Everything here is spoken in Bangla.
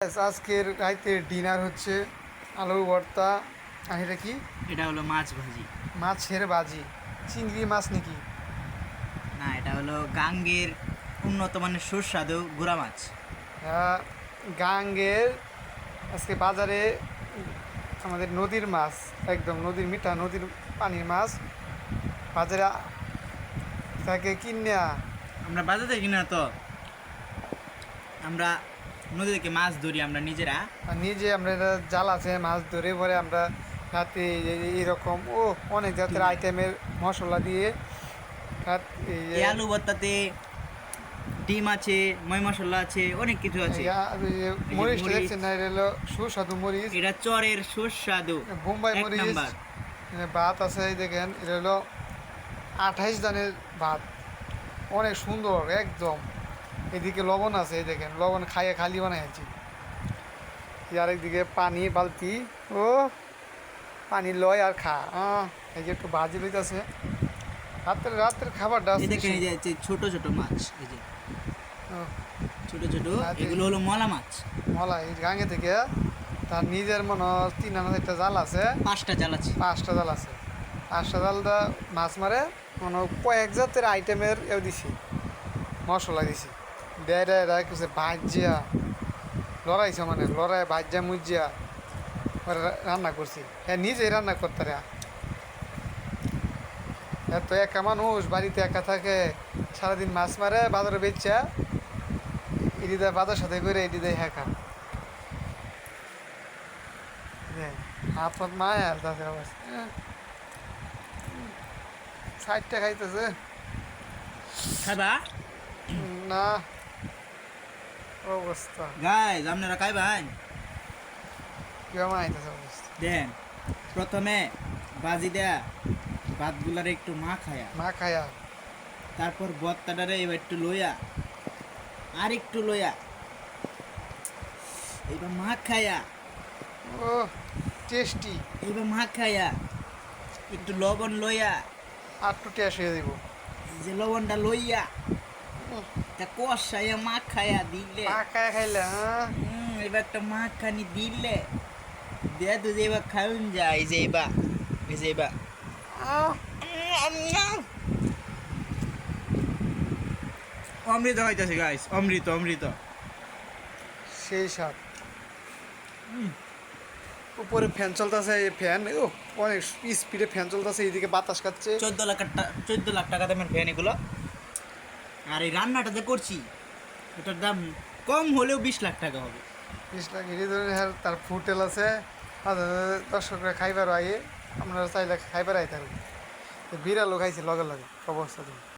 আজকের রাতের ডিনার হচ্ছে আলু ভর্তা। আর এটা কি? এটা হলো মাছ ভাজি। মাছের ভাজি। চিংড়ি মাছ নাকি? না, এটা হলো গাঙ্গের উন্নত মানের সুস্বাদু গুড়া মাছ। গাঙ্গের আজকে বাজারে আমাদের নদীর মাছ, একদম নদীর মিঠা নদীর পানির মাছ বাজারে তাকে কিনে আমরা বাজার থেকে কিনা তো আমরা নদী থেকে মাছ ধরি আমরা নিজেরা। নিজে আমরা এটা জাল আছে মাছ ধরে পরে আমরা রাতে এইরকম অনেক জাতের আইটেমের মশলা দিয়ে এই আলু ভর্তাতে ডিম আছে, ময় মশলা আছে, অনেক কিছু আছে। মরিচটা দেখছেন না? এটা হলো সুস্বাদু মরিচ, এটা চরের সুস্বাদু বোম্বাই এক মরিচ। নাম্বার। ভাত আছে, এই দেখেন এটা হলো 28 দানের ভাত, অনেক সুন্দর একদম। এদিকে লবণ আছে, এই দেখেন লবণ খাইয়ে খালি বানাইছি। আরেকদিকে পানি বালতি, ও পানি লয় আর খা। এই যে একটু ভাজি লইতেছে। রাতের খাবারটা এই দেখেন, এই যে ছোট ছোট মাছ, এই যে ছোট ছোট, এগুলো হলো মলা মাছ। মলা এই গাঙ্গে থেকে তার নিজের মনে 3-4টা জাল আছে, 5টা জাল আছে। 5টা জাল আছে। 5টা জালটা মাছ মারে মনে কয়েক জাতের আইটেমের দিছি, মশলা দিছি। দেয় কিছু ভাজিয়া লড়াইছে, মানে লড়াই ভাজিয়া মুজিয়া রান্না করছি। হ্যাঁ, নিজেই রান্না করতে রে। এত একা মানুষ বাড়িতে একা থাকে, সারাদিন মাছ মারে বাজারে বেচা, এটি দেয় বাজার সাথে করে, এটি দেয় হ্যাঁ খা। হাত ফাত মায় আর তাদের অবস্থা 60টা খাইতেছে খাইবা না অবস্থা। গাইজ, আপনারা খাইবেন? কেমন আইতেছে অবস্থা দেন, প্রথমে বাজি দেয়া ভাতগুলার একটু মা খায়া, তারপর ভর্তাটারে এবার একটু লইয়া, আর একটু লইয়া, এবার খায়া, ও টেস্টি। এবার খায়া একটু লবণ লইয়া, আর একটু টেস্ট হয়ে দিব। যে লবণটা লইয়া তা কষাইয়া খায়া দিলে, মা খায়া খাইলে এবার একটা খানি দিলে দে তো, যে এবার খাউন যায়, যে এবার অমৃত হইতাছে গাইস, অমৃত অমৃত। সেই স্বাদ। উপরে ফ্যান চলতেছে, এই ফ্যান অনেক স্পিডে ফ্যান চলতেছে, এইদিকে বাতাস খাচ্ছে। 14 লাখ টাকা দামের ফ্যান এগুলো। আর এই রান্নাটা যে করছি, এটার দাম কম হলেও 20 লাখ টাকা হবে। 20 লাখ এই ধরনের। তার হোটেল আছে, দর্শকরা খাইবার আইয়ে, আপনারা চাইলে খাইবার আইতে পারবেন। বিড়ালও খাইছে লগে লগে অবস্থা।